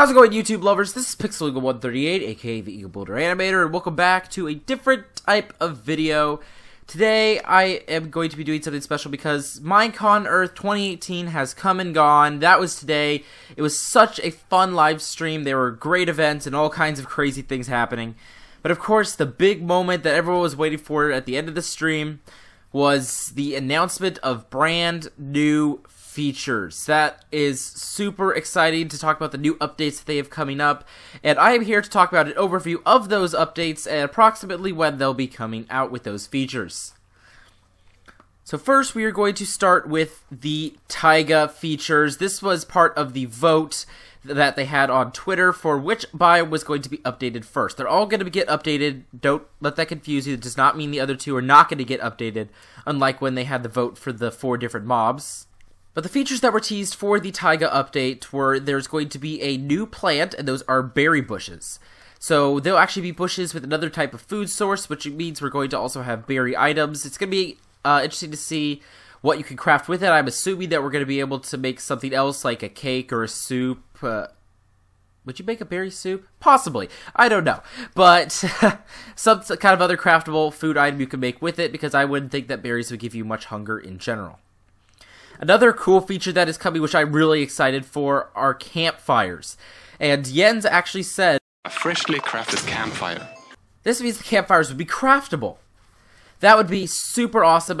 How's it going, YouTube lovers? This is Pixel138, aka the Eagle Builder Animator, and welcome back to a different type of video. Today, I am going to be doing something special because Minecon Earth 2018 has come and gone. That was today. It was such a fun live stream. There were great events and all kinds of crazy things happening. But of course, the big moment that everyone was waiting for at the end of the stream was the announcement of brand new features. That is super exciting to talk about the new updates that they have coming up, and I am here to talk about an overview of those updates and approximately when they'll be coming out with those features. So first, we are going to start with the Taiga Features. This was part of the vote that they had on Twitter for which biome was going to be updated first. They're all going to get updated. Don't let that confuse you. It does not mean the other two are not going to get updated, unlike when they had the vote for the 4 different mobs. But the features that were teased for the Taiga update were there's going to be a new plant, and those are berry bushes. So they'll actually be bushes with another type of food source, which means we're going to also have berry items. It's going to be interesting to see what you can craft with it. I'm assuming that we're going to be able to make something else like a cake or a soup. Would you make a berry soup? Possibly. I don't know. But some kind of other craftable food item you can make with it, because I wouldn't think that berries would give you much hunger in general. Another cool feature that is coming, which I'm really excited for, are campfires. And Jens actually said, a freshly crafted campfire. This means the campfires would be craftable. That would be super awesome.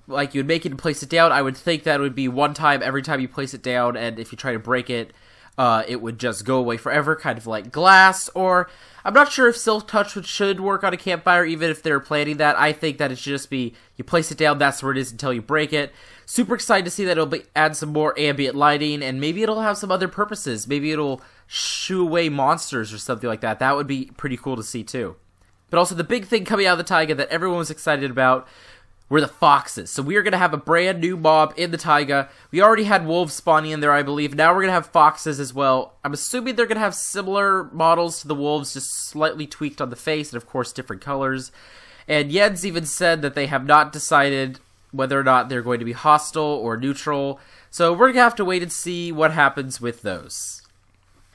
Like, you would make it and place it down. I would think that would be one time every time you place it down, and if you try to break it, it would just go away forever, kind of like glass. Or, I'm not sure if Silk Touch should work on a campfire, even if they're planning that. I think that it should just be, you place it down, that's where it is until you break it. Super excited to see that it'll add some more ambient lighting, and maybe it'll have some other purposes. Maybe it'll shoo away monsters or something like that. That would be pretty cool to see too. But also the big thing coming out of the Taiga that everyone was excited about were the foxes. So we are going to have a brand new mob in the Taiga. We already had wolves spawning in there, I believe. Now we're going to have foxes as well. I'm assuming they're going to have similar models to the wolves, just slightly tweaked on the face, and of course different colors. And Jens even said that they have not decided whether or not they're going to be hostile or neutral. So we're going to have to wait and see what happens with those.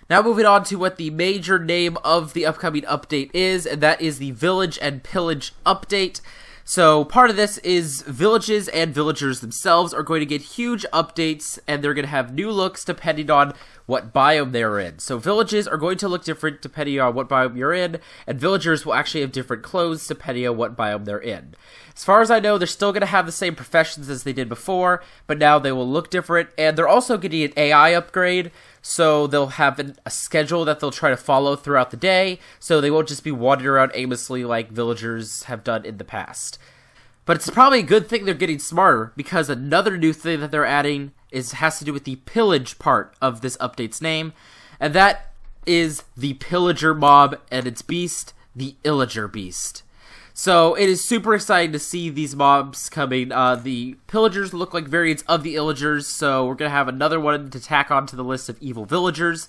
Now moving on to what the major name of the upcoming update is, and that is the Village and Pillage update. So part of this is villages and villagers themselves are going to get huge updates, and they're going to have new looks depending on what biome they're in. So villages are going to look different depending on what biome you're in, and villagers will actually have different clothes depending on what biome they're in. As far as I know, they're still going to have the same professions as they did before, but now they will look different, and they're also getting an AI upgrade, so they'll have a schedule that they'll try to follow throughout the day, so they won't just be wandering around aimlessly like villagers have done in the past. But it's probably a good thing they're getting smarter, because another new thing that they're adding has to do with the pillage part of this update's name, and that is the Pillager Mob and its beast, the Pillager Beast. So it is super exciting to see these mobs coming. The Pillagers look like variants of the Illagers, so we're going to have another one to tack onto the list of evil villagers.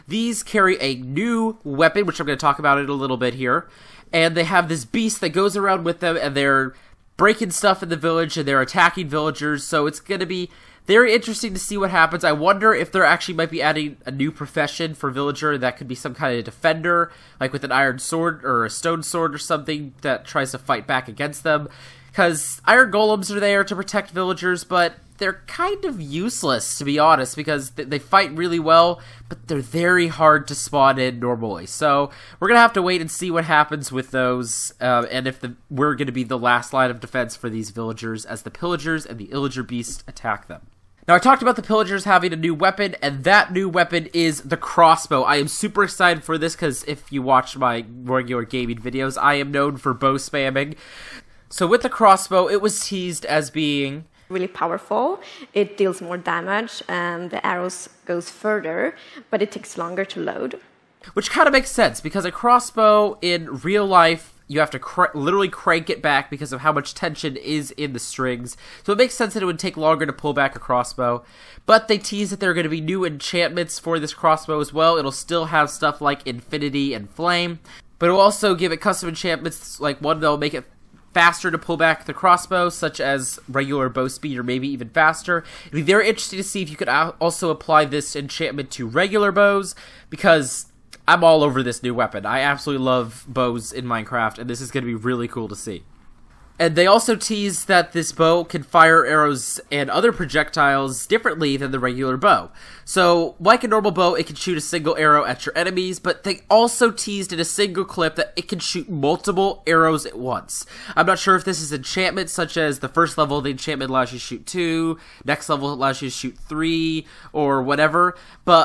These carry a new weapon, which I'm going to talk about in a little bit here, and they have this beast that goes around with them, and they're breaking stuff in the village, and they're attacking villagers, so it's going to be very interesting to see what happens. I wonder if there actually might be adding a new profession for villager that could be some kind of defender, like with an iron sword or a stone sword or something that tries to fight back against them. Because iron golems are there to protect villagers, but they're kind of useless, to be honest, because they fight really well, but they're very hard to spawn in normally. So we're going to have to wait and see what happens with those, and if we're going to be the last line of defense for these villagers as the Pillagers and the Pillager Beast attack them. Now, I talked about the Pillagers having a new weapon, and that new weapon is the Crossbow. I am super excited for this, because if you watch my regular gaming videos, I am known for bow spamming. So with the Crossbow, it was teased as being really powerful. It deals more damage, and the arrows goes further, but it takes longer to load. Which kind of makes sense, because a crossbow in real life, you have to literally crank it back because of how much tension is in the strings. So it makes sense that it would take longer to pull back a crossbow. But they tease that there are going to be new enchantments for this crossbow as well. It'll still have stuff like Infinity and Flame, but it will also give it custom enchantments, like one that'll make it faster to pull back the crossbow, such as regular bow speed or maybe even faster. It'd be very interesting to see if you could also apply this enchantment to regular bows, because I'm all over this new weapon. I absolutely love bows in Minecraft, and this is going to be really cool to see. And they also tease that this bow can fire arrows and other projectiles differently than the regular bow. So, like a normal bow, it can shoot a single arrow at your enemies, but they also teased in a single clip that it can shoot multiple arrows at once. I'm not sure if this is enchantment, such as the first level of the enchantment allows you to shoot 2, next level allows you to shoot 3, or whatever,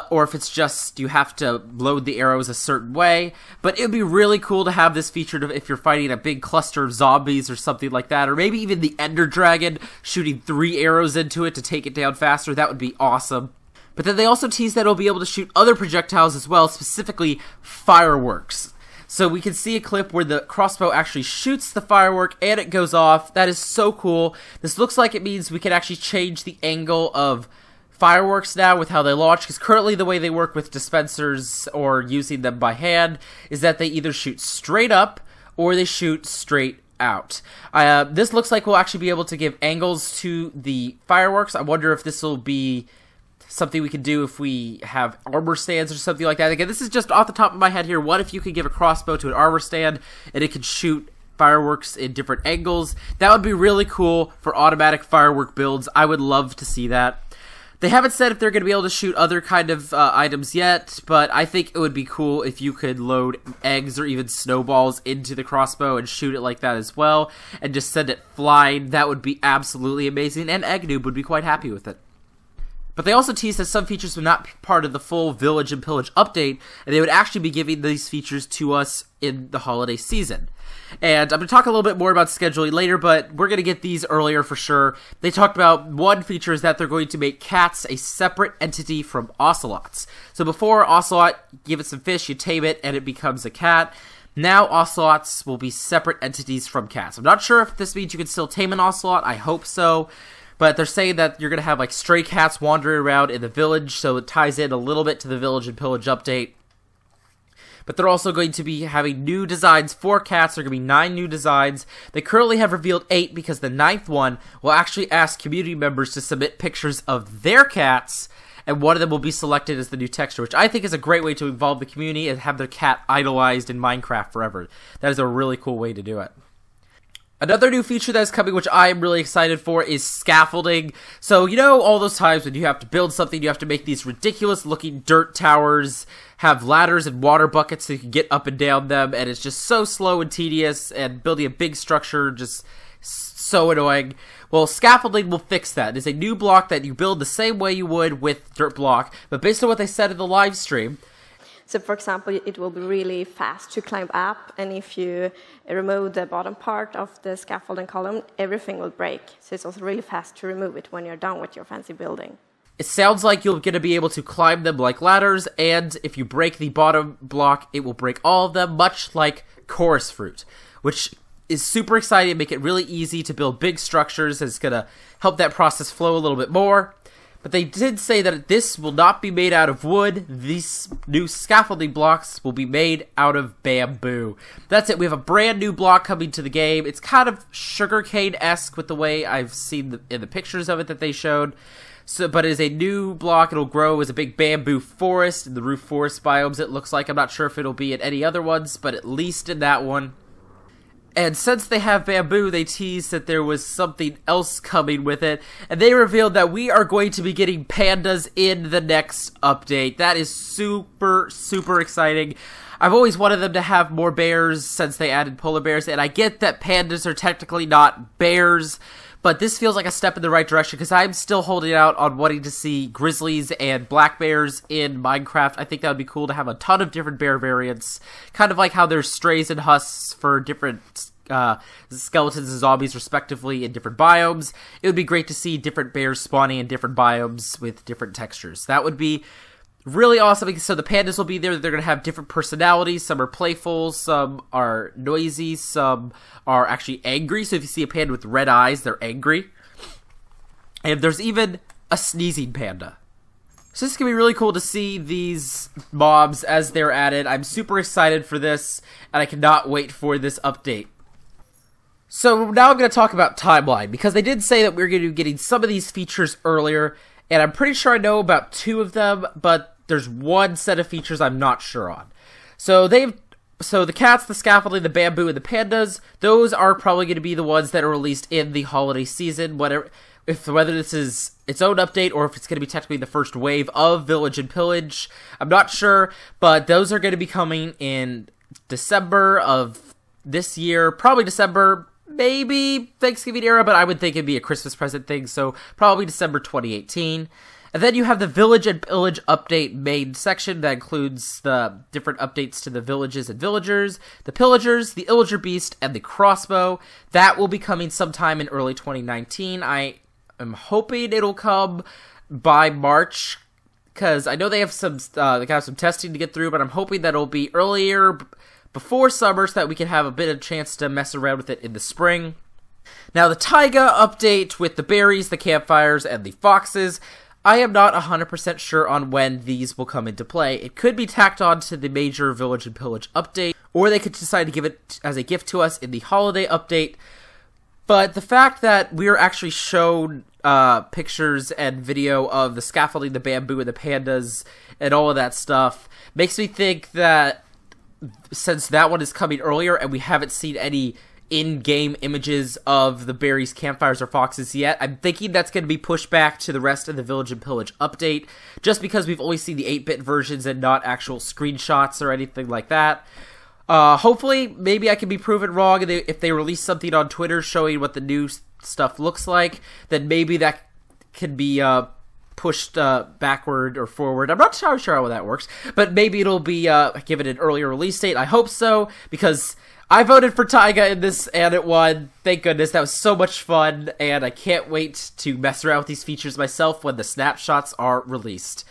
or if it's just you have to load the arrows a certain way. But it would be really cool to have this featured if you're fighting a big cluster of zombies or something like that, or maybe even the Ender Dragon, shooting 3 arrows into it to take it down faster. That would be awesome. But then they also tease that it'll be able to shoot other projectiles as well, specifically fireworks. So we can see a clip where the crossbow actually shoots the firework and it goes off. That is so cool. This looks like it means we can actually change the angle of fireworks now with how they launch, because currently the way they work with dispensers or using them by hand is that they either shoot straight up or they shoot straight out. This looks like we'll actually be able to give angles to the fireworks. I wonder if this will be something we can do if we have armor stands or something like that. Again, this is just off the top of my head here. What if you could give a crossbow to an armor stand and it could shoot fireworks in different angles? That would be really cool for automatic firework builds. I would love to see that. They haven't said if they're going to be able to shoot other kind of items yet, but I think it would be cool if you could load eggs or even snowballs into the crossbow and shoot it like that as well, and just send it flying. That would be absolutely amazing, and Egg Noob would be quite happy with it. But they also teased that some features would not be part of the full Village and Pillage update, and they would actually be giving these features to us in the holiday season. And I'm going to talk a little bit more about scheduling later, but we're going to get these earlier for sure. They talked about one feature is that they're going to make cats a separate entity from ocelots. So before ocelot, give it some fish, you tame it, and it becomes a cat. Now ocelots will be separate entities from cats. I'm not sure if this means you can still tame an ocelot. I hope so. But they're saying that you're going to have like stray cats wandering around in the village, so it ties in a little bit to the Village and Pillage update. But they're also going to be having new designs for cats. There are going to be 9 new designs. They currently have revealed 8 because the 9th one will actually ask community members to submit pictures of their cats, and one of them will be selected as the new texture, which I think is a great way to involve the community and have their cat idolized in Minecraft forever. That is a really cool way to do it. Another new feature that is coming, which I am really excited for, is scaffolding. So, you know, all those times when you have to build something, you have to make these ridiculous-looking dirt towers, have ladders and water buckets so you can get up and down them, and it's just so slow and tedious, and building a big structure just so annoying. Well, scaffolding will fix that. It's a new block that you build the same way you would with dirt block, but based on what they said in the live stream, so, for example, it will be really fast to climb up, and if you remove the bottom part of the scaffolding column, everything will break. So it's also really fast to remove it when you're done with your fancy building. It sounds like you're going to be able to climb them like ladders, and if you break the bottom block, it will break all of them, much like chorus fruit, which is super exciting and make it really easy to build big structures. It's going to help that process flow a little bit more. But they did say that this will not be made out of wood. These new scaffolding blocks will be made out of bamboo. That's it. We have a brand new block coming to the game. It's kind of sugarcane-esque with the way I've seen in the pictures of it that they showed. So, but it is a new block. It'll grow as a big bamboo forest in the roof forest biomes, it looks like. I'm not sure if it'll be in any other ones, but at least in that one. And since they have bamboo, they teased that there was something else coming with it. And they revealed that we are going to be getting pandas in the next update. That is super, super exciting. I've always wanted them to have more bears since they added polar bears. And I get that pandas are technically not bears, but this feels like a step in the right direction because I'm still holding out on wanting to see grizzlies and black bears in Minecraft. I think that would be cool to have a ton of different bear variants, kind of like how there's strays and husks for different skeletons and zombies respectively in different biomes. It would be great to see different bears spawning in different biomes with different textures. That would be really awesome. So the pandas will be there. They're going to have different personalities. Some are playful, some are noisy, some are actually angry. So if you see a panda with red eyes, they're angry. And there's even a sneezing panda. So this is going to be really cool to see these mobs as they're added. I'm super excited for this, and I cannot wait for this update. So now I'm going to talk about timeline, because they did say that we are going to be getting some of these features earlier, and I'm pretty sure I know about 2 of them, but there's one set of features I'm not sure on. So the cats, the scaffolding, the bamboo, and the pandas, those are probably going to be the ones that are released in the holiday season, whether this is its own update or if it's going to be technically the first wave of Village and Pillage. I'm not sure, but those are going to be coming in December of this year, probably December, maybe Thanksgiving era, but I would think it'd be a Christmas present thing, so probably December 2018. And then you have the Village and Pillage update main section that includes the different updates to the villages and villagers, the pillagers, the illager beast, and the crossbow. That will be coming sometime in early 2019. I am hoping it'll come by March, because I know they have some testing to get through, but I'm hoping that it'll be earlier, before summer, so that we can have a bit of chance to mess around with it in the spring. Now, the Taiga update with the berries, the campfires, and the foxes, I am not 100% sure on when these will come into play. It could be tacked on to the major Village and Pillage update, or they could decide to give it as a gift to us in the holiday update. But the fact that we're actually shown pictures and video of the scaffolding, the bamboo, and the pandas, and all of that stuff, makes me think that since that one is coming earlier and we haven't seen any in-game images of the berries, campfires, or foxes yet, I'm thinking that's going to be pushed back to the rest of the Village and Pillage update, just because we've only seen the 8-bit versions and not actual screenshots or anything like that. Hopefully, maybe I can be proven wrong, and if they release something on Twitter showing what the new stuff looks like, then maybe that can be pushed backward or forward. I'm not sure how that works, but maybe it'll be given an earlier release date. I hope so, because I voted for Taiga in this, and it won. Thank goodness. That was so much fun, and I can't wait to mess around with these features myself when the snapshots are released.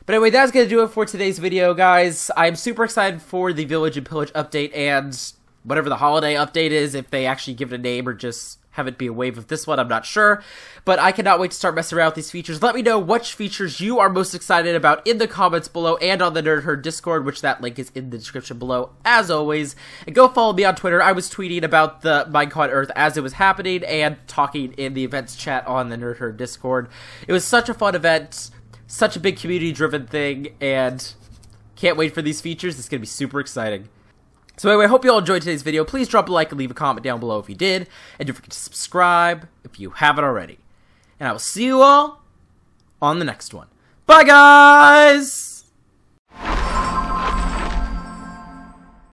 But anyway, that's going to do it for today's video, guys. I'm super excited for the Village and Pillage update, and whatever the holiday update is, if they actually give it a name or just have it be a wave of this one, I'm not sure. But I cannot wait to start messing around with these features. Let me know which features you are most excited about in the comments below and on the Nerd Herd Discord, which that link is in the description below, as always. And go follow me on Twitter. I was tweeting about the Minecon Earth as it was happening and talking in the events chat on the Nerd Herd Discord. It was such a fun event, such a big community-driven thing, and can't wait for these features. It's going to be super exciting. So anyway, I hope you all enjoyed today's video. Please drop a like and leave a comment down below if you did. And don't forget to subscribe if you haven't already. And I will see you all on the next one. Bye, guys!